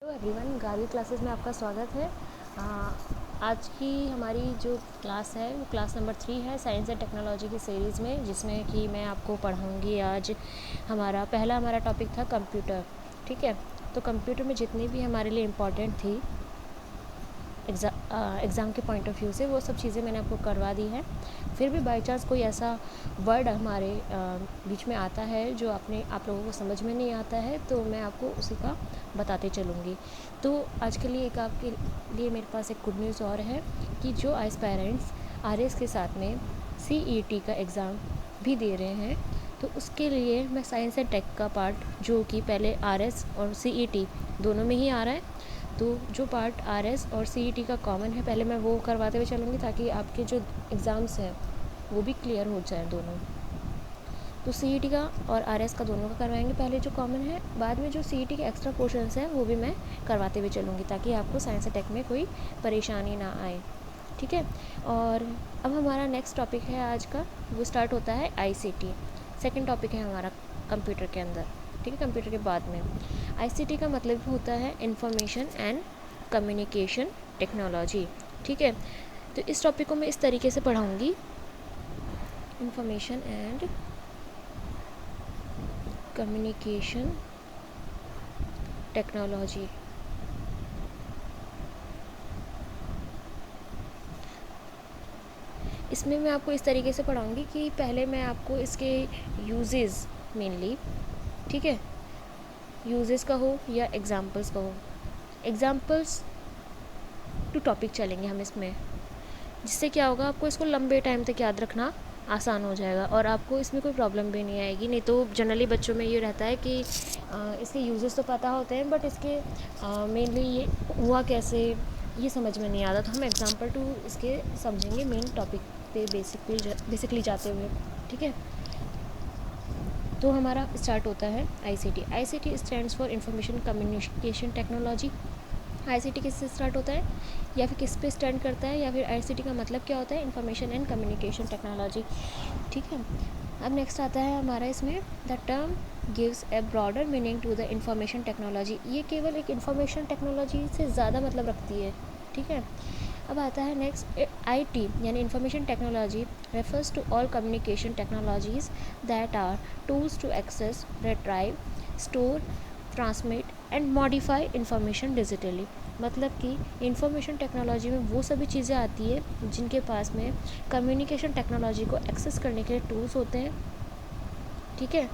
Hello everyone, Gargi classes में आपका स्वागत है। आज की हमारी जो क्लास है वो क्लास नंबर 3 है साइंस एंड टेक्नोलॉजी की सीरीज़ में, जिसमें कि मैं आपको पढ़ाऊँगी। आज हमारा टॉपिक था कंप्यूटर। ठीक है, तो कंप्यूटर में जितनी भी हमारे लिए इम्पॉर्टेंट थी एग्ज़ाम के पॉइंट ऑफ व्यू से, वो सब चीज़ें मैंने आपको करवा दी है। फिर भी बाई चांस कोई ऐसा वर्ड हमारे बीच में आता है जो आप लोगों को समझ में नहीं आता है, तो मैं आपको उसी का बताते चलूँगी। तो आज के लिए आपके लिए मेरे पास एक गुड न्यूज़ और है कि जो एस्पायरेंट्स आरएस के साथ में सीईटी का एग्ज़ाम भी दे रहे हैं, तो उसके लिए मैं साइंस एंड टेक का पार्ट, जो कि पहले आरएस और सीईटी दोनों में ही आ रहा है, तो जो पार्ट आरएस और सीईटी का कॉमन है, पहले मैं वो करवाते हुए चलूँगी ताकि आपके जो एग्ज़ाम्स हैं वो भी क्लियर हो जाए दोनों। तो सीईटी का और आरएस का दोनों का करवाएंगे पहले जो कॉमन है, बाद में जो सीईटी के एक्स्ट्रा पोर्शंस हैं वो भी मैं करवाते हुए चलूँगी ताकि आपको साइंस एंड टेक में कोई परेशानी ना आए। ठीक है, और अब हमारा नेक्स्ट टॉपिक है आज का, वो स्टार्ट होता है आईसीटी। सेकंड टॉपिक है हमारा कंप्यूटर के अंदर। ठीक है, कंप्यूटर के बाद में आईसीटी का मतलब होता है इंफॉर्मेशन एंड कम्युनिकेशन टेक्नोलॉजी। ठीक है, तो इस टॉपिक को मैं इस तरीके से पढ़ाऊँगी, इंफॉर्मेशन एंड कम्युनिकेशन टेक्नोलॉजी। इसमें मैं आपको इस तरीके से पढ़ाऊँगी कि पहले मैं आपको इसके यूजेस मेनली, ठीक है, यूजेस का हो या एग्जांपल्स का हो, एग्जांपल्स टू टॉपिक चलेंगे हम इसमें, जिससे क्या होगा, आपको इसको लंबे टाइम तक याद रखना आसान हो जाएगा और आपको इसमें कोई प्रॉब्लम भी नहीं आएगी। नहीं तो जनरली बच्चों में ये रहता है कि इसके यूजेस तो पता होते हैं, बट इसके मेनली ये हुआ कैसे ये समझ में नहीं आता। तो हम एग्जांपल टू इसके समझेंगे मेन टॉपिक पे बेसिकली जाते हुए। ठीक है, तो हमारा स्टार्ट होता है ICT. ICT stands for information communication technology. ICT किससे स्टार्ट होता है या फिर किस पे स्टैंड करता है, या फिर आईसीटी का मतलब क्या होता है, इंफॉर्मेशन एंड कम्युनिकेशन टेक्नोलॉजी। ठीक है, अब नेक्स्ट आता है हमारा इसमें the term gives a broader meaning to the information technology. ये केवल एक इंफॉर्मेशन टेक्नोलॉजी से ज़्यादा मतलब रखती है। ठीक है, अब आता है नेक्स्ट आईटी यानी information technology refers to all communication technologies that are tools to access, retrieve, store, transmit and modify information digitally. मतलब कि इंफॉर्मेशन टेक्नोलॉजी में वो सभी चीज़ें आती है जिनके पास में कम्युनिकेशन टेक्नोलॉजी को एक्सेस करने के लिए टूल्स होते हैं। ठीक है,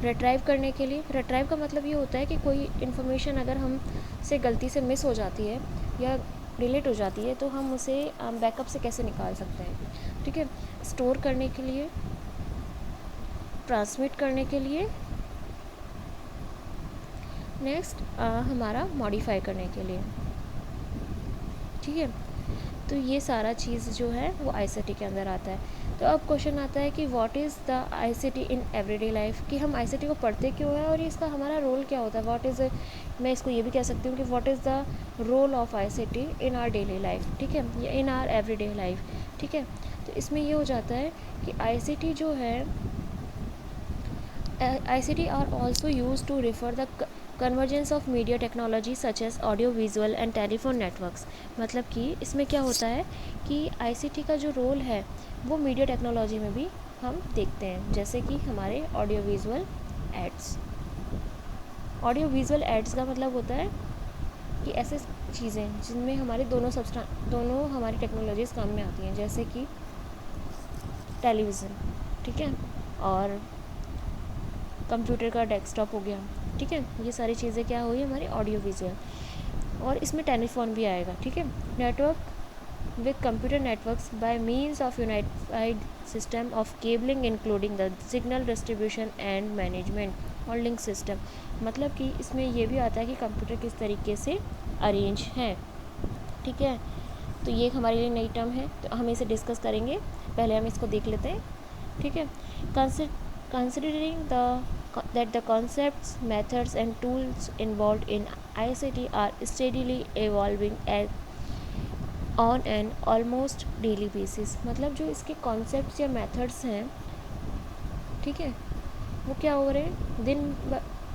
रिट्राइव करने के लिए, रिट्राइव का मतलब ये होता है कि कोई इन्फॉर्मेशन अगर हम से गलती से मिस हो जाती है या डिलीट हो जाती है, तो हम उसे बैकअप से कैसे निकाल सकते हैं। ठीक है, स्टोर करने के लिए, ट्रांसमिट करने के लिए, नेक्स्ट हमारा मॉडिफाई करने के लिए। ठीक है, तो ये सारा चीज़ जो है वो आईसीटी के अंदर आता है। तो अब क्वेश्चन आता है कि what is the ICT in everyday life, कि हम आईसीटी को पढ़ते क्यों हैं और इसका हमारा रोल क्या होता है। व्हाट इज़, मैं इसको ये भी कह सकती हूँ कि what is the role of ICT in our daily life. ठीक है, या इन आवर एवरीडे लाइफ। ठीक है, तो इसमें ये हो जाता है कि आईसीटी जो है, ICT are also use to refer the convergence of media technology such as audio visual and telephone networks. मतलब कि इसमें क्या होता है कि आईसीटी का जो रोल है वो मीडिया टेक्नोलॉजी में भी हम देखते हैं, जैसे कि हमारे audio visual aids. Audio visual aids का मतलब होता है कि ऐसे चीज़ें जिनमें हमारे दोनों हमारी टेक्नोलॉजीज़ काम में आती हैं, जैसे कि टेलीविज़न, ठीक है, और कंप्यूटर का डेस्कटॉप हो गया। ठीक है, ये सारी चीज़ें क्या हुई हमारी ऑडियो विजुअल, और इसमें टेलीफोन भी आएगा। ठीक है, network with computer networks by means of unified system of cabling including the signal distribution and management और link system। मतलब कि इसमें ये भी आता है कि कंप्यूटर किस तरीके से अरेंज है। ठीक है, तो ये हमारे लिए नई टर्म है, तो हम इसे डिस्कस करेंगे। पहले हम इसको देख लेते हैं। ठीक है, considering that the concepts, methods and tools involved in ICT are steadily evolving on an almost daily basis. मतलब जो इसके कॉन्सेप्ट्स या मेथड्स हैं, ठीक है, वो क्या हो रहे हैं,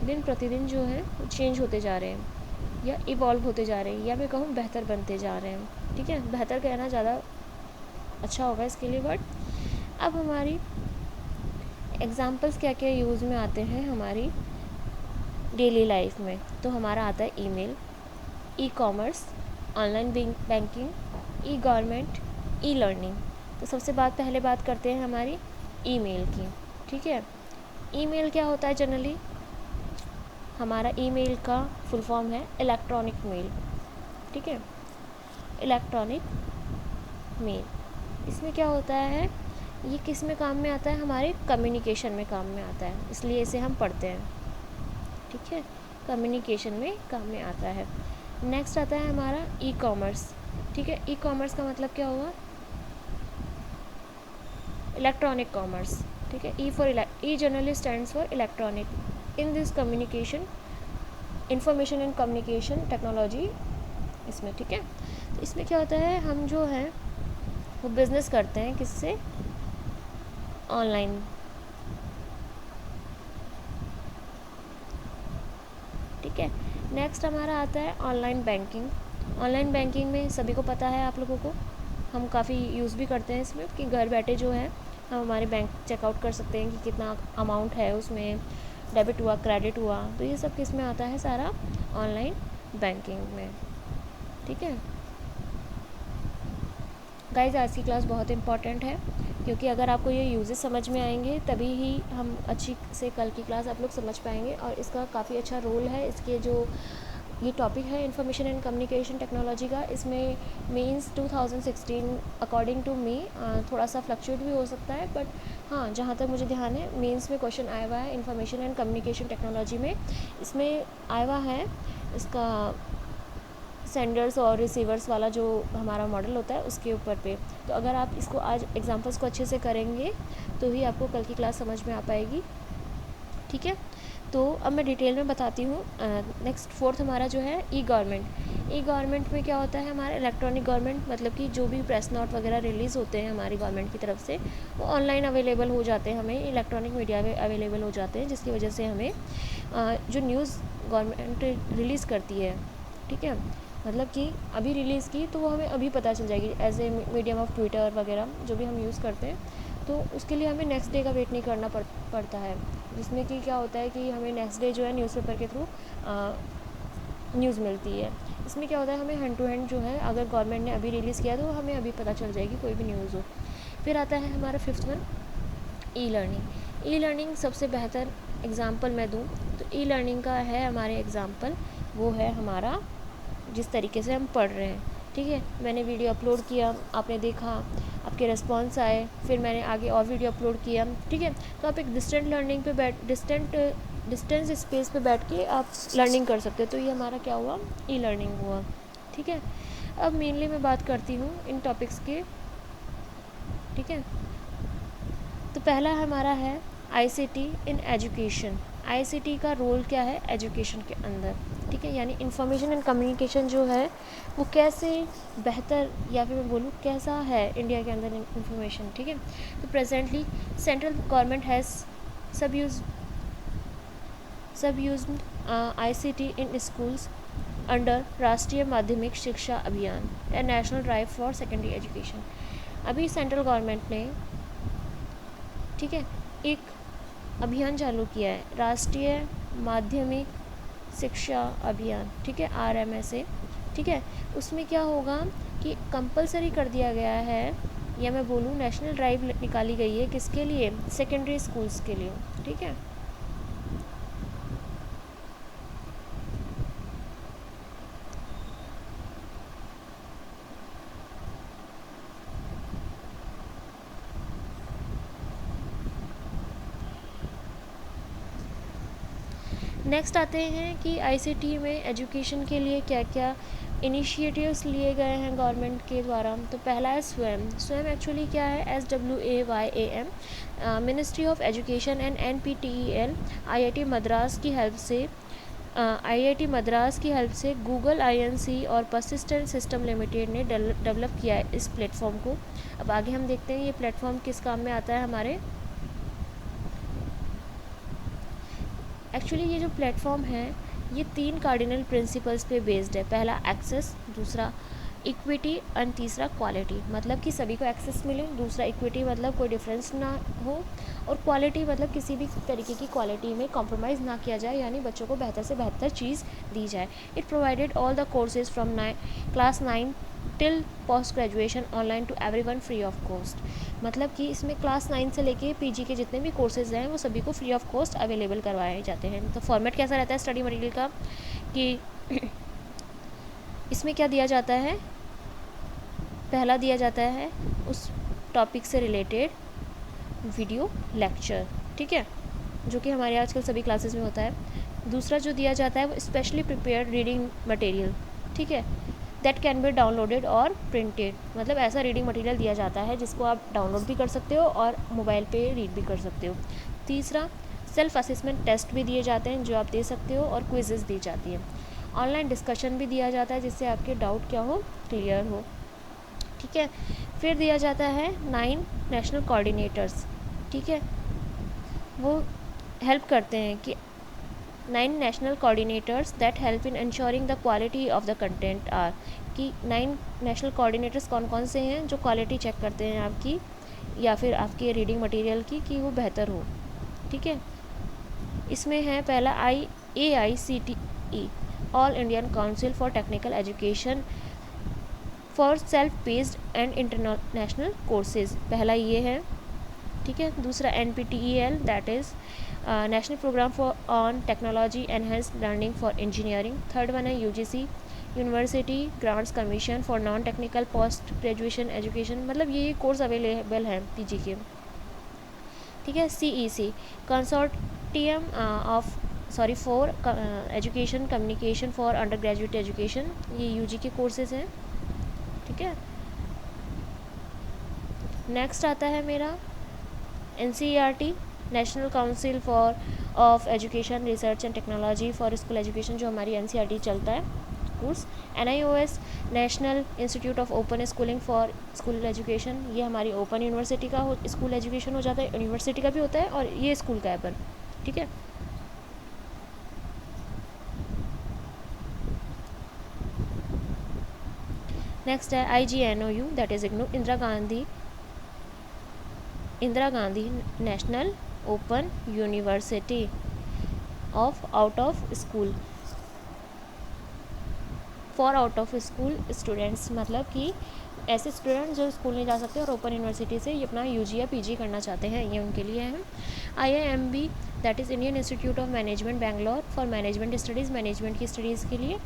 दिन प्रतिदिन जो है वो चेंज होते जा रहे हैं। या इवॉल्व होते जा रहे हैं, या मैं कहूँ बेहतर बनते जा रहे हैं। ठीक है, बेहतर कहना ज़्यादा अच्छा होगा इसके लिए वर्ड। अब हमारी एग्ज़ाम्पल्स क्या क्या यूज़ में आते हैं हमारी डेली लाइफ में, तो हमारा आता है email, e commerce, online banking, e government, e learning. तो सबसे पहले बात करते हैं हमारी ईमेल की। ठीक है, ईमेल क्या होता है जनरली? हमारा ईमेल का फुल फॉर्म है इलेक्ट्रॉनिक मेल। ठीक है, इलेक्ट्रॉनिक मेल, इसमें क्या होता है, ये किस में काम में आता है? हमारे कम्युनिकेशन में काम में आता है, इसलिए इसे हम पढ़ते हैं। ठीक है, कम्युनिकेशन में काम में आता है। नेक्स्ट आता है हमारा ई कॉमर्स। ठीक है, ई कॉमर्स का मतलब क्या होगा? Electronic commerce. ठीक है, e generally stands for electronic. In this communication, information and communication technology इसमें। ठीक है, तो इसमें क्या होता है, हम जो है वो बिज़नेस करते हैं किससे? ऑनलाइन। ठीक है, नेक्स्ट हमारा आता है ऑनलाइन बैंकिंग। ऑनलाइन बैंकिंग में सभी को पता है, आप लोगों को, हम काफ़ी यूज़ भी करते हैं इसमें, कि घर बैठे जो है हम हमारे बैंक चेकआउट कर सकते हैं कि कितना अमाउंट है उसमें, डेबिट हुआ, क्रेडिट हुआ, तो ये सब किस में आता है? सारा ऑनलाइन बैंकिंग में। ठीक है गाइज, आज की क्लास बहुत इंपॉर्टेंट है, क्योंकि अगर आपको ये यूजेस समझ में आएंगे तभी ही हम अच्छी से कल की क्लास आप लोग समझ पाएंगे। और इसका काफ़ी अच्छा रोल है, इसके जो ये टॉपिक है इंफॉर्मेशन एंड कम्युनिकेशन टेक्नोलॉजी का, इसमें मीन्स 2016 अकॉर्डिंग टू मी थोड़ा सा फ्लक्चुएट भी हो सकता है, बट हाँ, जहाँ तक मुझे ध्यान है मेंस में क्वेश्चन आया हुआ है इंफॉर्मेशन एंड कम्युनिकेशन टेक्नोलॉजी में, इसमें आया हुआ है इसका सेंडर्स और रिसीवर्स वाला जो हमारा मॉडल होता है उसके ऊपर पे। तो अगर आप इसको आज एग्जांपल्स को अच्छे से करेंगे तो ही आपको कल की क्लास समझ में आ पाएगी। ठीक है, तो अब मैं डिटेल में बताती हूँ। नेक्स्ट फोर्थ हमारा जो है ई गवर्नमेंट। ई गवर्नमेंट में क्या होता है? हमारा इलेक्ट्रॉनिक गवर्नमेंट, मतलब कि जो भी प्रेस नोट वगैरह रिलीज़ होते हैं हमारी गवर्नमेंट की तरफ से, वो ऑनलाइन अवेलेबल हो जाते हैं, हमें इलेक्ट्रॉनिक मीडिया में अवेलेबल हो जाते हैं, जिसकी वजह से हमें जो न्यूज़ गवर्नमेंट रिलीज़ करती है, ठीक है, मतलब कि अभी रिलीज़ की तो वो हमें अभी पता चल जाएगी, as a medium of Twitter वगैरह जो भी हम यूज़ करते हैं, तो उसके लिए हमें नेक्स्ट डे का वेट नहीं करना पड़ता है, जिसमें कि क्या होता है कि हमें नेक्स्ट डे जो है न्यूज़पेपर के थ्रू न्यूज़ मिलती है। इसमें क्या होता है, हमें हैंड टू हैंड जो है, अगर गवर्नमेंट ने अभी रिलीज़ किया तो हमें अभी पता चल जाएगी कोई भी न्यूज़ हो। फिर आता है हमारा fifth one, e learning. E learning सबसे बेहतर एग्ज़ाम्पल मैं दूँ तो ई लर्निंग का है हमारे एग्ज़ाम्पल, वो है हमारा जिस तरीके से हम पढ़ रहे हैं। ठीक है, मैंने वीडियो अपलोड किया, आपने देखा, आपके रिस्पॉन्स आए, फिर मैंने आगे और वीडियो अपलोड किया। ठीक है, तो आप एक डिस्टेंट लर्निंग पे डिस्टेंस स्पेस पे बैठ के आप लर्निंग कर सकते हो, तो ये हमारा क्या हुआ? ई लर्निंग हुआ। ठीक है, अब मेनली मैं बात करती हूँ इन टॉपिक्स के। ठीक है, तो पहला हमारा है आईसीटी इन एजुकेशन। आईसीटी का रोल क्या है एजुकेशन के अंदर? ठीक है, यानी इंफॉर्मेशन एंड कम्युनिकेशन जो है वो कैसे बेहतर, या फिर मैं बोलूँ कैसा है इंडिया के अंदर इंफॉर्मेशन। ठीक है, तो प्रेजेंटली सेंट्रल गवर्नमेंट हैज़ सब यूज्ड आईसीटी इन स्कूल्स अंडर राष्ट्रीय माध्यमिक शिक्षा अभियान या national drive for secondary education. अभी सेंट्रल गवर्नमेंट ने, ठीक है, एक अभियान चालू किया है, राष्ट्रीय माध्यमिक शिक्षा अभियान, ठीक है, RMSA। ठीक है, उसमें क्या होगा कि कंपलसरी कर दिया गया है, या मैं बोलूँ नेशनल ड्राइव निकाली गई है, किसके लिए? सेकेंडरी स्कूल्स के लिए। ठीक है, नेक्स्ट आते हैं कि आईसीटी में एजुकेशन के लिए क्या क्या इनिशिएटिव्स लिए गए हैं गवर्नमेंट के द्वारा। तो पहला है स्वयं। स्वयं एक्चुअली क्या है? SWAYAM, ministry of education and NPTEL IIT Madras की हेल्प से गूगल INC और परसिस्टेंट सिस्टम लिमिटेड ने डेवलप किया है इस प्लेटफॉर्म को। अब आगे हम देखते हैं ये प्लेटफॉर्म किस काम में आता है हमारे। एक्चुअली ये जो प्लेटफॉर्म है ये 3 कार्डिनल प्रिंसिपल्स पे बेस्ड है। पहला एक्सेस, दूसरा इक्विटी एंड तीसरा क्वालिटी, मतलब कि सभी को एक्सेस मिले। दूसरा इक्विटी मतलब कोई डिफरेंस ना हो, और क्वालिटी मतलब किसी भी तरीके की क्वालिटी में कॉम्प्रोमाइज़ ना किया जाए, यानी बच्चों को बेहतर से बेहतर चीज़ दी जाए। It provided all the courses from class 9 till post graduation online to everyone free of cost. मतलब कि इसमें क्लास 9 से लेके पीजी के जितने भी कोर्सेज हैं वो सभी को फ्री ऑफ कॉस्ट अवेलेबल करवाए जाते हैं। तो फॉर्मेट कैसा रहता है स्टडी मटेरियल का कि इसमें क्या दिया जाता है, पहला दिया जाता है उस टॉपिक से रिलेटेड वीडियो लेक्चर, ठीक है, जो कि हमारे आजकल सभी क्लासेस में होता है। दूसरा जो दिया जाता है वो स्पेशली प्रिपेयर्ड रीडिंग मटेरियल, ठीक है, दैट कैन बी डाउनलोडेड और प्रिंटेड, मतलब ऐसा रीडिंग मटेरियल दिया जाता है जिसको आप डाउनलोड भी कर सकते हो और मोबाइल पे रीड भी कर सकते हो। तीसरा, सेल्फ असेसमेंट टेस्ट भी दिए जाते हैं जो आप दे सकते हो, और क्विजेज़ दी जाती है। ऑनलाइन डिस्कशन भी दिया जाता है जिससे आपके डाउट क्या हो, क्लियर हो, ठीक है। फिर दिया जाता है 9 नेशनल कोऑर्डिनेटर्स, ठीक है, वो हेल्प करते हैं कि 9 national coordinators that help in ensuring the quality of the content are, कि 9 नेशनल कोऑर्डिनेटर्स कौन कौन से हैं जो क्वालिटी चेक करते हैं आपकी या फिर आपके रीडिंग मटेरियल की कि वो बेहतर हो, ठीक है। इसमें है पहला AICTE all Indian council for technical education for self based and international courses, पहला ये है, ठीक है। दूसरा NPTEL that is national program for on technology enhanced learning for engineering. Third one है UGC university grants commission for non technical post graduation education, मतलब ये course available हैं PG के, ठीक है। CEC consortium for education communication for under graduate education, ये UG के courses हैं, ठीक है। नेक्स्ट आता है मेरा NCERT national council for of education research and technology for school education, जो हमारी NCERT चलता है course. NIOS national institute of open schooling for school education, ये हमारी ओपन यूनिवर्सिटी का स्कूल एजुकेशन हो जाता है, यूनिवर्सिटी का भी होता है और ये स्कूल का है पर, ठीक है। नेक्स्ट है IGNOU that is IGNOU Indira Gandhi national open university of out of school for out of school students, मतलब कि ऐसे स्टूडेंट जो स्कूल नहीं जा सकते और ओपन यूनिवर्सिटी से ये अपना UG या PG करना चाहते हैं, ये उनके लिए है। IIMB that is Indian institute of management Bangalore for management studies, management की स्टडीज़ के लिए।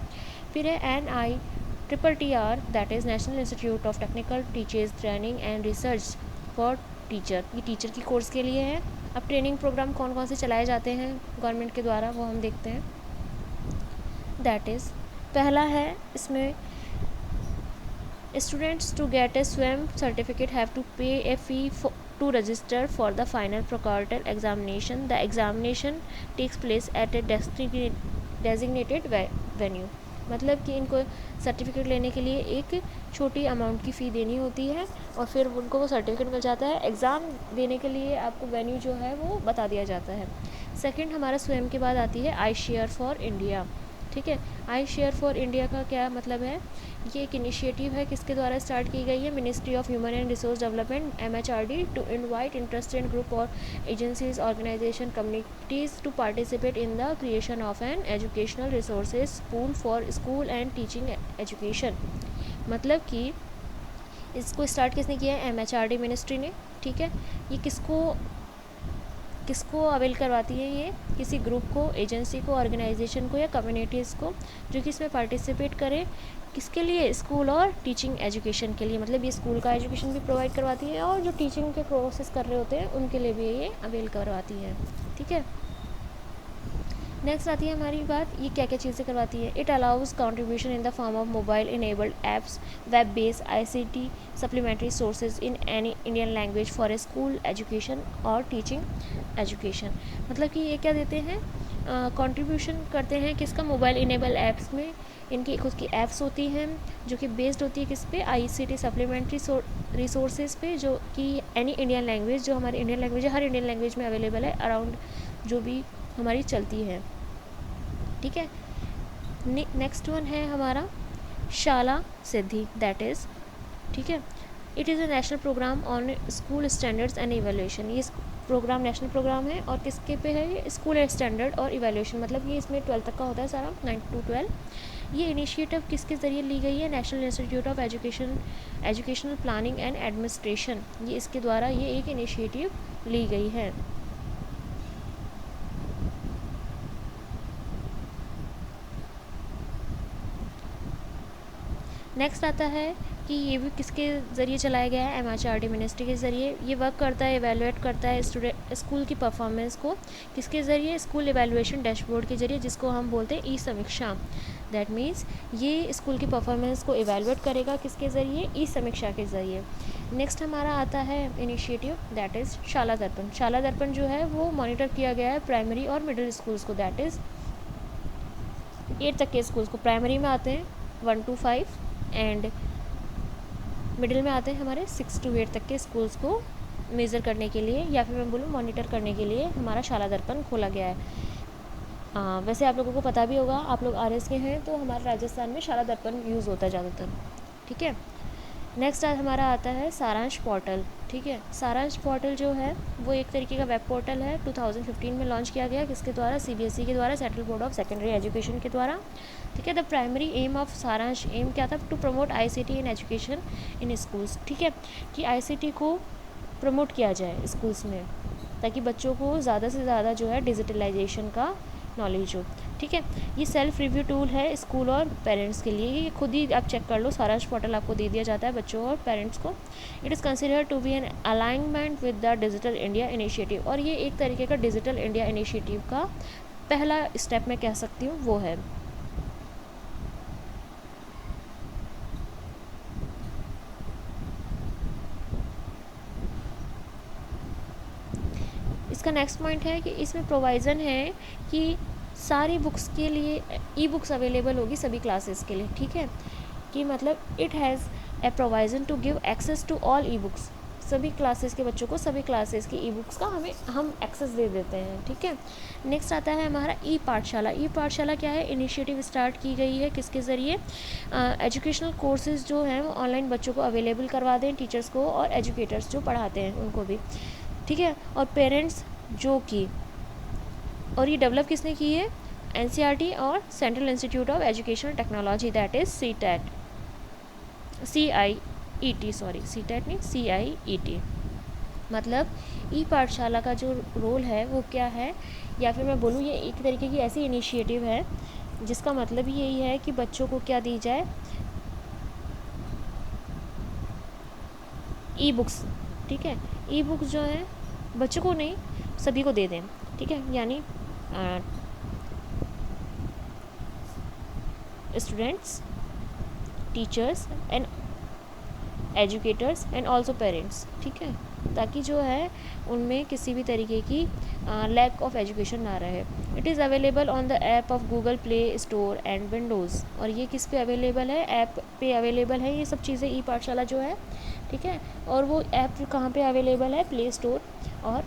फिर है NITTR that is national institute of technical teachers training and research for teacher, ये टीचर की कोर्स के लिए है। अब ट्रेनिंग प्रोग्राम कौन कौन से चलाए जाते हैं गवर्नमेंट के द्वारा वो हम देखते हैं। दैट इज़ पहला है इसमें स्टूडेंट्स टू गेट ए स्वयं certificate have to pay a fee to register for the final proctored examination, the examination takes place at a designated venue, मतलब कि इनको सर्टिफिकेट लेने के लिए एक छोटी अमाउंट की फ़ी देनी होती है और फिर उनको वो सर्टिफिकेट मिल जाता है। एग्ज़ाम देने के लिए आपको वेन्यू जो है वो बता दिया जाता है। सेकंड हमारा स्वयं के बाद आती है आई शेयर फॉर इंडिया, ठीक है। आई शेयर फॉर इंडिया का क्या मतलब है, ये एक इनिशिएटिव है किसके द्वारा स्टार्ट की गई है, ministry of human and resource development MHRD to invite interested group और agencies organisation communities to participate in the creation of an educational resources pool for school and teaching education, मतलब कि इसको स्टार्ट किसने किया है, MHRD मिनिस्ट्री ने, ठीक है। ये किसको अवेल करवाती है, ये किसी ग्रुप को, एजेंसी को, ऑर्गेनाइजेशन को या कम्युनिटीज़ को जो कि इसमें पार्टिसिपेट करें, किसके लिए, स्कूल और टीचिंग एजुकेशन के लिए, मतलब ये स्कूल का एजुकेशन भी प्रोवाइड करवाती है और जो टीचिंग के कोर्सेज कर रहे होते हैं उनके लिए भी ये अवेल करवाती है, ठीक है। नेक्स्ट आती है हमारी बात, ये क्या क्या चीज़ें करवाती है। It allows contribution in the form of mobile enabled apps, web based ICT supplementary sources in any Indian language for a school education और टीचिंग एजुकेशन, मतलब कि ये क्या देते हैं, कंट्रीब्यूशन करते हैं किसका, मोबाइल इनेबल ऐप्स में, इनकी खुद की ऐप्स होती हैं जो कि बेस्ड होती है किस पे, ICT सप्लीमेंट्री रिसोर्सेज पे, जो कि एनी इंडियन लैंग्वेज, जो हमारी इंडियन लैंग्वेज है हर इंडियन लैंग्वेज में अवेलेबल है अराउंड जो भी हमारी चलती है, ठीक है। नेक्स्ट वन है हमारा शाला सिद्धि, दैट इज़, ठीक है, it is a national program on school standards and evaluation. ये प्रोग्राम नेशनल प्रोग्राम है और किसके पे है ये, स्कूल स्टैंडर्ड और इवेल्यूशन, मतलब ये इसमें 12 तक का होता है सारा, 9 to 12। ये इनिशिएटिव किसके ज़रिए ली गई है, national institute of educational planning and administration, ये इसके द्वारा ये एक इनिशिएटिव ली गई है। नेक्स्ट आता है कि ये भी किसके ज़रिए चलाया गया है, MHRD मिनिस्ट्री के ज़रिए। ये वर्क करता है, एवेलुएट करता है स्कूल की परफॉर्मेंस को, किसके ज़रिए, स्कूल एवेलुएशन डैशबोर्ड के ज़रिए, जिसको हम बोलते हैं ई समीक्षा। दैट मीन्स ये स्कूल की परफॉर्मेंस को एवेलुएट करेगा किसके ज़रिए, ई समीक्षा के ज़रिए। नेक्स्ट हमारा आता है इनिशिएटिव, दैट इज़ शाला दर्पण। शाला दर्पण जो है वो मॉनिटर किया गया है प्राइमरी और मिडिल स्कूल्स को, दैट इज़ 8 तक के स्कूल्स को। प्राइमरी में आते हैं 1 to 5 एंड मिडिल में आते हैं हमारे 6 to 8 तक के स्कूल्स को मेज़र करने के लिए, या फिर मैं बोलूँ मॉनिटर करने के लिए हमारा शाला दर्पण खोला गया है। वैसे आप लोगों को पता भी होगा, आप लोग RS के हैं तो हमारे राजस्थान में शाला दर्पण यूज़ होता है ज़्यादातर, ठीक है। नेक्स्ट हमारा आता है सारांश पोर्टल, ठीक है। सारांश पोर्टल जो है वो एक तरीके का वेब पोर्टल है, 2015 में लॉन्च किया गया, किसके द्वारा, CBSE के द्वारा, central board of secondary education के द्वारा, ठीक है। The primary aim of Saransh, aim क्या था, to promote ICT in education in schools, ठीक है, कि ICT को प्रमोट किया जाए स्कूल्स में, ताकि बच्चों को ज़्यादा से ज़्यादा जो है डिजिटलाइजेशन का नॉलेज हो, ठीक है। ये सेल्फ रिव्यू टूल है स्कूल और पेरेंट्स के लिए, ये खुद ही आप चेक कर लो, सारांश पोर्टल आपको दे दिया जाता है बच्चों और पेरेंट्स को। It is considered to be an alignment with the digital India initiative, और ये एक तरीके का डिजिटल इंडिया इनिशिएटिव का पहला स्टेप मैं कह सकती हूँ वो है। इसका नेक्स्ट पॉइंट है कि इसमें प्रोविज़न है कि सारी बुक्स के लिए ई बुक्स अवेलेबल होगी सभी क्लासेस के लिए, ठीक है, कि मतलब it has a provision to give access to all e books, सभी क्लासेस के बच्चों को सभी क्लासेस की ई बुक्स का हम एक्सेस दे देते हैं, ठीक है। नेक्स्ट आता है हमारा ई पाठशाला। ई पाठशाला क्या है, इनिशिएटिव स्टार्ट की गई है किसके ज़रिए, एजुकेशनल कोर्सेज जो हैं वो ऑनलाइन बच्चों को अवेलेबल करवा दें, टीचर्स को और एजुकेटर्स जो पढ़ाते हैं उनको भी, ठीक है, और पेरेंट्स जो कि, और ये डेवलप किसने की है, NCERT और central institute of educational technology, that is CIET, sorry CTET नहीं, CIET। मतलब ई पाठशाला का जो रोल है वो क्या है, या फिर मैं बोलूँ ये एक तरीके की ऐसी इनिशिएटिव है जिसका मतलब यही है कि बच्चों को क्या दी जाए, ई बुक्स, ठीक है, ई बुक्स जो है बच्चों को नहीं सभी को दे दें, ठीक है, यानी students, teachers and educators and also parents, ठीक है, ताकि जो है उनमें किसी भी तरीके की लैक ऑफ एजुकेशन ना रहे। It is available on the app of Google play store and Windows, और ये किस पे अवेलेबल है, ऐप पे अवेलेबल है ये सब चीज़ें, ई पाठशाला जो है, ठीक है। और वो ऐप कहाँ पे अवेलेबल है, प्ले स्टोर और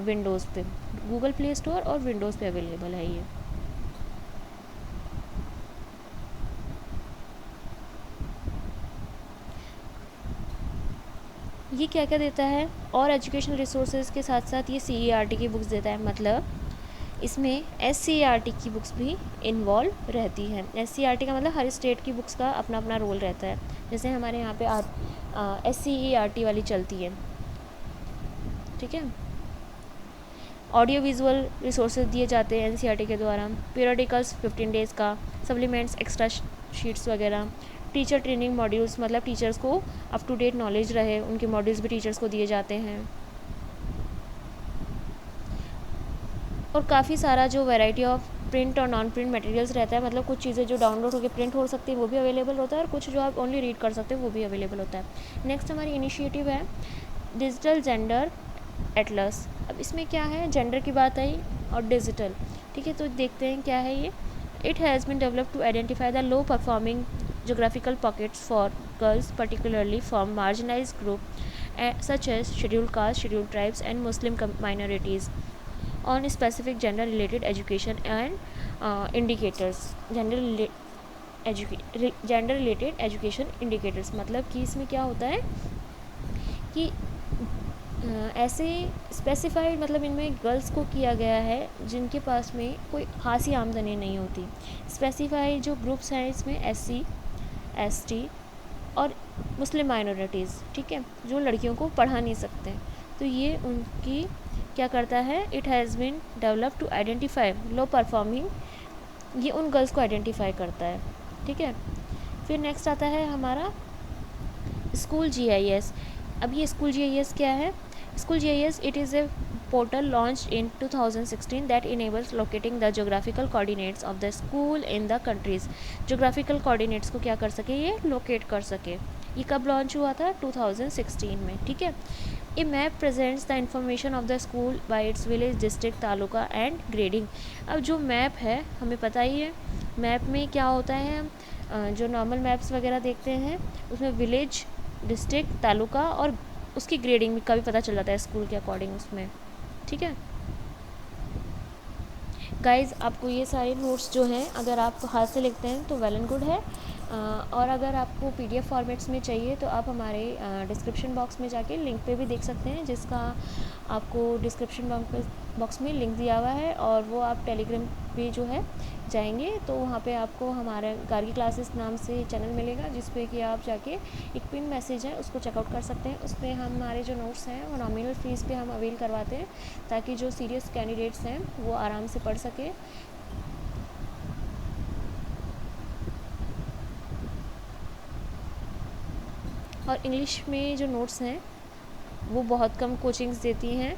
विंडोज़ पे, गूगल प्ले स्टोर और विंडोज़ पे अवेलेबल है ये। ये क्या क्या देता है, और एजुकेशनल रिसोर्सेज के साथ साथ ये CERT की बुक्स देता है, मतलब इसमें SCERT की बुक्स भी इन्वॉल्व रहती हैं। SCERT का मतलब हर स्टेट की बुक्स का अपना अपना रोल रहता है, जैसे हमारे यहाँ पे SCERT वाली चलती है, ठीक है। ऑडियो विजुअल रिसोर्सेज दिए जाते हैं NCERT के द्वारा, पीरियडिकल्स 15 डेज़ का, सप्लीमेंट्स, एक्स्ट्रा शीट्स वगैरह, टीचर ट्रेनिंग मॉड्यूल्स, मतलब टीचर्स को अप टू डेट नॉलेज रहे, उनके मॉड्यूल्स भी टीचर्स को दिए जाते हैं, और काफ़ी सारा जो वैरायटी ऑफ प्रिंट और नॉन प्रिंट मटेरियल्स रहता है, मतलब कुछ चीज़ें जो डाउनलोड होकर प्रिंट हो सकती है वो भी अवेलेबल होता है, और कुछ जो आप ओनली रीड कर सकते हैं वो भी अवेलेबल होता है। नेक्स्ट हमारी इनिशिएटिव है डिजिटल जेंडर एटलस। अब इसमें क्या है, जेंडर की बात आई और डिजिटल, ठीक है, तो देखते हैं क्या है ये। It has been developed to identify the low performing geographical pockets for girls, particularly from marginalized groups such as scheduled castes, scheduled tribes, and Muslim minorities, on specific gender-related education and indicators, gender related education indicators. मतलब कि इसमें क्या होता है कि ऐसे specified, मतलब इनमें गर्ल्स को किया गया है जिनके पास में कोई खासी आमदनी नहीं होती। स्पेसिफाइड जो ग्रुप्स हैं इसमें SC ST और मुस्लिम माइनॉरिटीज़, ठीक है, जो लड़कियों को पढ़ा नहीं सकते। तो ये उनकी क्या करता है, it has been develop to identify low performing, ये उन गर्ल्स को आइडेंटिफाई करता है, ठीक है। फिर नेक्स्ट आता है हमारा स्कूल GIS। अब ये स्कूल GIS क्या है? School GIS, it is a portal launched in 2016 that enables locating the geographical coordinates of the school in the countries। geographical coordinates को क्या कर सके, ये लोकेट कर सके। ये कब लॉन्च हुआ था? 2016 में, ठीक है। A map presents the information of the school by its village, district, taluka and grading. अब जो मैप है हमें पता ही है, मैप में क्या होता है, हम जो नॉर्मल मैप्स वगैरह देखते हैं उसमें विलेज, डिस्ट्रिक्ट, तालुका और उसकी ग्रेडिंग का भी पता चल जाता है स्कूल के अकॉर्डिंग उसमें, ठीक है। गाइज़, आपको ये सारे नोट्स जो हैं अगर आप हाथ से लिखते हैं तो वेल एंड गुड है, और अगर आपको PDF फॉर्मेट्स में चाहिए तो आप हमारे डिस्क्रिप्शन बॉक्स में जाके लिंक पे भी देख सकते हैं, जिसका आपको डिस्क्रिप्शन बॉक्स में लिंक दिया हुआ है। और वो आप टेलीग्राम पे जो है जाएंगे तो वहाँ पे आपको हमारा गार्गी क्लासेस नाम से चैनल मिलेगा, जिस पे कि आप जाके एक पिन मैसेज है उसको चेकआउट कर सकते हैं। उस पर हमारे जो नोट्स हैं वो नॉमिनल फ़ीस पे हम अवेल करवाते हैं, ताकि जो सीरियस कैंडिडेट्स हैं वो आराम से पढ़ सकें। और इंग्लिश में जो नोट्स हैं वो बहुत कम कोचिंग्स देती हैं।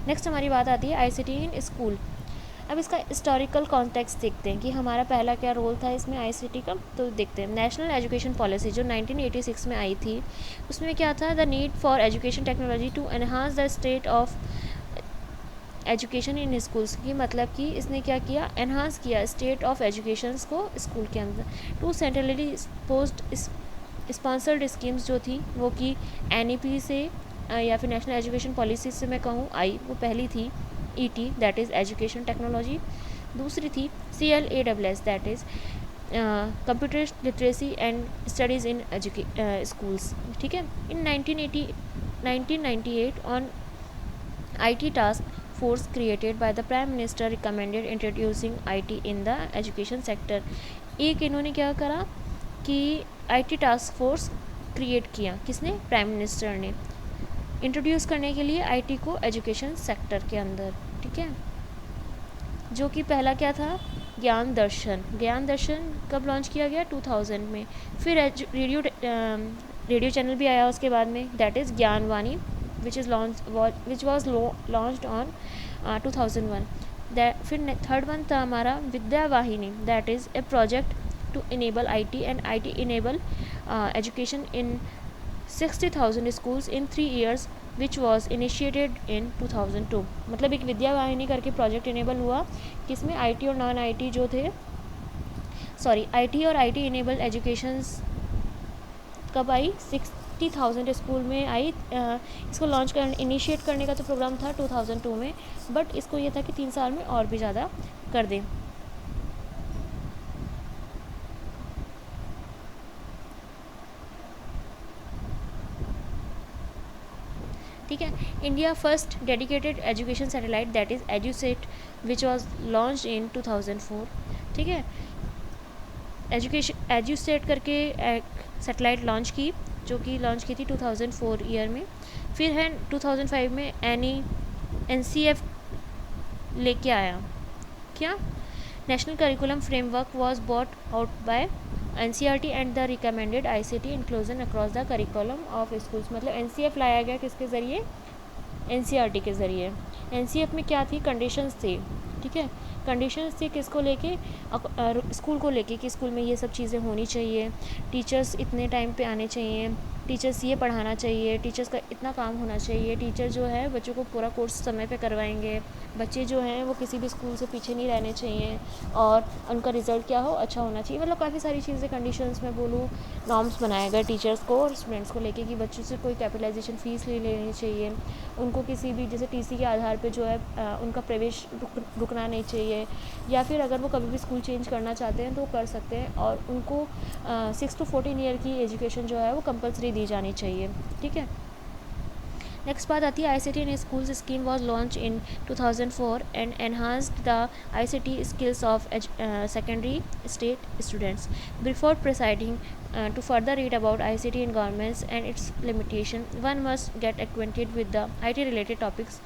नेक्स्ट हमारी बात आती है ICT इन स्कूल। अब इसका हिस्टोरिकल कॉन्टेक्स्ट देखते हैं कि हमारा पहला क्या रोल था इसमें ICT का। तो देखते हैं, नेशनल एजुकेशन पॉलिसी जो 1986 में आई थी, उसमें क्या था, the need for education technology to enhance the state of education in schools की। मतलब कि इसने क्या किया, एनहांस किया स्टेट ऑफ एजुकेशंस को स्कूल के अंदर। Two centrally post sponsored schemes जो थी वो कि NEP से या फिर नेशनल एजुकेशन पॉलिसी से मैं कहूँ आई, वो पहली थी ET, that is education technology. दूसरी थी CLASS, that is computer literacy and studies in schools, ठीक है। इन 1998 on IT task force created by the Prime Minister recommended introducing IT in the education sector। एक इन्होंने क्या करा कि IT टास्क फोर्स क्रिएट किया, किसने, प्राइम मिनिस्टर ने, इंट्रोड्यूस करने के लिए IT को एजुकेशन सेक्टर के अंदर, ठीक है। जो कि पहला क्या था, ज्ञान दर्शन। ज्ञान दर्शन कब लॉन्च किया गया, 2000 में। फिर रेडियो चैनल भी आया उसके बाद में, that is Gyanvani, which was launched on 2001। फिर थर्ड वन था हमारा Vidya Vahini, that is a project to enable IT and IT enable education in 60,000 schools in 3 years, which was initiated in 2002। मतलब एक विद्या वाहिनी करके प्रोजेक्ट इनेबल हुआ, किसमें, IT और नॉन IT जो थे, सॉरी IT और IT इनेबल एजुकेशंस कब आई, 60,000 स्कूल में आई। इसको लॉन्च कर इनिशिएट करने का तो प्रोग्राम था 2002 में, बट इसको ये था कि 3 साल में और भी ज़्यादा कर दें। ठीक है। India first dedicated education satellite, that is EduSat, which was launch in 2004, ठीक है। EduSat करके सैटेलाइट लॉन्च की, जो कि लॉन्च की थी 2004 ईयर में। फिर है 2005 में NCF लेके आया, क्या, national curriculum framework was bought out by NCERT and the recommended ICT inclusion across the curriculum of schools. मतलब NCF लाया गया किसके ज़रिए, NCERT के ज़रिए। NCF में क्या थी, कंडीशंस थी, ठीक है। कंडीशंस थी किसको लेके, स्कूल को लेके, कि स्कूल में ये सब चीज़ें होनी चाहिए, टीचर्स इतने टाइम पे आने चाहिए, टीचर्स ये पढ़ाना चाहिए, टीचर्स का इतना काम होना चाहिए, टीचर जो है बच्चों को पूरा कोर्स समय पे करवाएंगे, बच्चे जो हैं वो किसी भी स्कूल से पीछे नहीं रहने चाहिए, और उनका रिज़ल्ट क्या हो, अच्छा होना चाहिए। मतलब काफ़ी सारी चीज़ें, कंडीशंस में बोलूँ, नॉर्म्स बनाए गए टीचर्स को और स्टूडेंट्स को लेके कि बच्चों से कोई कैपिटलाइजेशन फ़ीस ले लेनी चाहिए, उनको किसी भी जैसे टीसी के आधार पे जो है उनका प्रवेश रुकना नहीं चाहिए, या फिर अगर वो कभी भी स्कूल चेंज करना चाहते हैं तो वो कर सकते हैं, और उनको 6 to 14 ईयर की एजुकेशन जो है वो कंपलसरी दी जानी चाहिए। ठीक है, नेक्स्ट बात आती है ICT in schools scheme was launch in 2004 and enhanced the ICT skills of secondary state students. Before proceeding to further read about ICT in governments and its limitation, one must get acquainted with the IT related topics.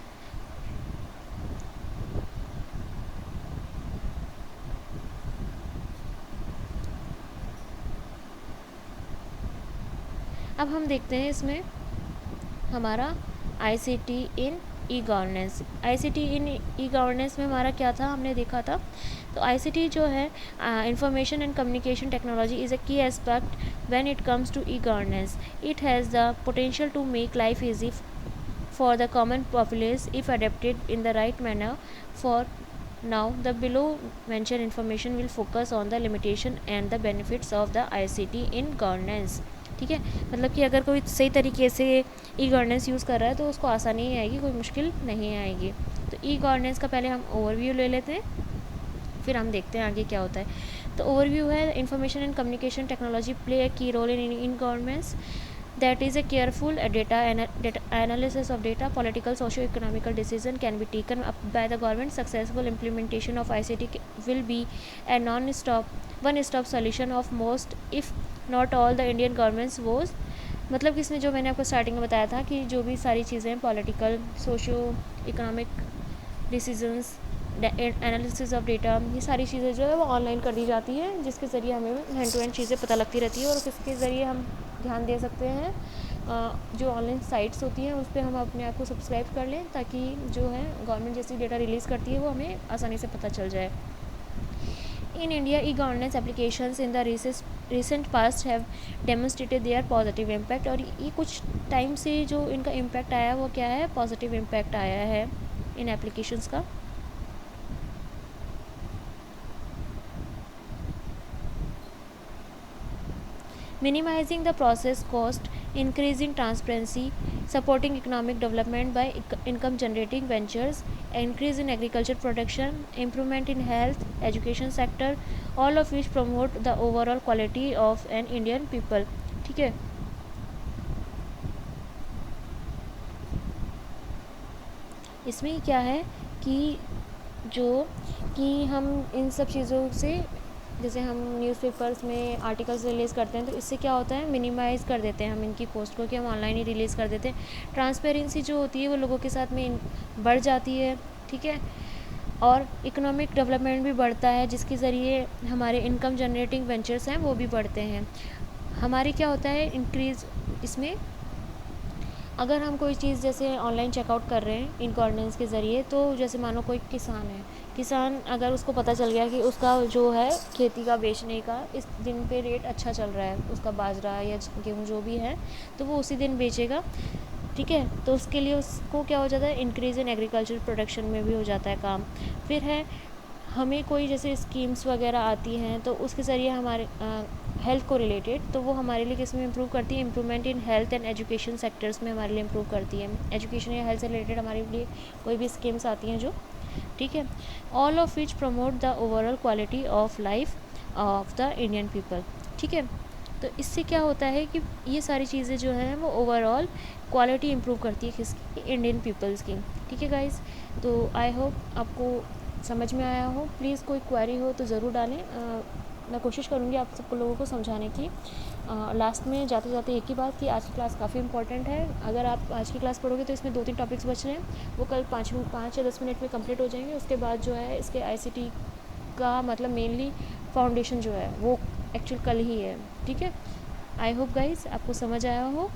अब हम देखते हैं इसमें हमारा ICT इन e governance. ICT इन e governance में हमारा क्या था, हमने देखा था। तो ICT जो है information and communication technology is a key aspect when it comes to e governance. It has the potential to make life easy for the common populace if adapted in the right manner. For now, the below mentioned information will focus on the limitation and the benefits of the ICT in governance. ठीक है, मतलब कि अगर कोई सही तरीके से e governance use कर रहा है तो उसको आसानी ही आएगी, कोई मुश्किल नहीं आएगी। तो ई गवर्नेंस का पहले हम ओवरव्यू ले लेते हैं, फिर हम देखते हैं आगे क्या होता है। तो ओवरव्यू है, information and communication technology play a key role in governance, that is a careful data analysis of data, political socio-economical decision can be taken up by the government. Successful implementation of ICT will be a one-stop solution of most if not all the Indian governments was, मतलब कि इसमें जो मैंने आपको starting में बताया था कि जो भी सारी चीज़ें हैं, political, socio economic decisions, analysis of data, ये सारी चीज़ें जो है वो ऑनलाइन कर दी जाती है, जिसके ज़रिए हमें हैंड टू हैंड चीज़ें पता लगती रहती है, और किसके ज़रिए हम ध्यान दे सकते हैं, जो ऑनलाइन साइट्स होती हैं उस पर हम अपने आप को सब्सक्राइब कर लें, ताकि जो है गवर्नमेंट जैसी डेटा रिलीज़ करती है वो हमें आसानी से पता चल जाए। In India, e-governance applications in the recent past have demonstrated their positive impact, और ये कुछ टाइम से जो इनका इम्पैक्ट आया वो क्या है, पॉजिटिव इम्पैक्ट आया है इन एप्लीकेशंस का। Minimizing the process cost, increasing transparency, supporting economic development by income generating ventures, increase in agriculture production, improvement in health, education sector, all of which promote the overall quality of an Indian people. ठीक है, इसमें क्या है कि जो कि हम इन सब चीज़ों से, जैसे हम न्यूज़पेपर्स में आर्टिकल्स रिलीज़ करते हैं तो इससे क्या होता है, मिनिमाइज़ कर देते हैं हम इनकी कॉस्ट को, कि हम ऑनलाइन ही रिलीज़ कर देते हैं। ट्रांसपेरेंसी जो होती है वो लोगों के साथ में बढ़ जाती है। ठीक है, और इकोनॉमिक डेवलपमेंट भी बढ़ता है, जिसके ज़रिए हमारे इनकम जनरेटिंग वेंचर्स हैं वो भी बढ़ते हैं। हमारी क्या होता है इंक्रीज़, इसमें अगर हम कोई चीज़ जैसे ऑनलाइन चेकआउट कर रहे हैं इन गवर्नेंस के ज़रिए, तो जैसे मानो कोई किसान है, किसान अगर उसको पता चल गया कि उसका जो है खेती का बेचने का इस दिन पे रेट अच्छा चल रहा है, उसका बाजरा या गेहूँ जो भी है, तो वो उसी दिन बेचेगा। ठीक है, तो उसके लिए उसको क्या हो जाता है, इंक्रीज़ इन एग्रीकल्चर प्रोडक्शन में भी हो जाता है काम। फिर है, हमें कोई जैसे स्कीम्स वगैरह आती हैं तो उसके ज़रिए हमारे हेल्थ को रिलेटेड, तो वो हमारे लिए किस में इम्प्रूव करती है, improvement in health and education sectors में हमारे लिए इम्प्रूव करती है। एजुकेशन या हेल्थ से रिलेटेड हमारे लिए कोई भी स्कीम्स आती हैं जो, ठीक है, all of which promote the overall quality of life of the Indian people. ठीक है, तो इससे क्या होता है कि ये सारी चीज़ें जो हैं वो ओवरऑल क्वालिटी इम्प्रूव करती है किसकी, इंडियन पीपल्स की। ठीक है गाइज़, तो आई होप आपको समझ में आया हो। प्लीज़ कोई क्वेरी हो तो ज़रूर डालें, मैं कोशिश करूँगी आप सबको लोगों को समझाने की। लास्ट में जाते जाते एक ही बात कि आज की क्लास काफ़ी इंपॉर्टेंट है। अगर आप आज की क्लास पढ़ोगे तो इसमें 2-3 टॉपिक्स बच रहे हैं, वो कल 5 या 10 मिनट में कंप्लीट हो जाएंगे। उसके बाद जो है इसके ICT का मतलब मेनली फाउंडेशन जो है वो एक्चुअल कल ही है। ठीक है, आई होप गाइज़ आपको समझ आया हो।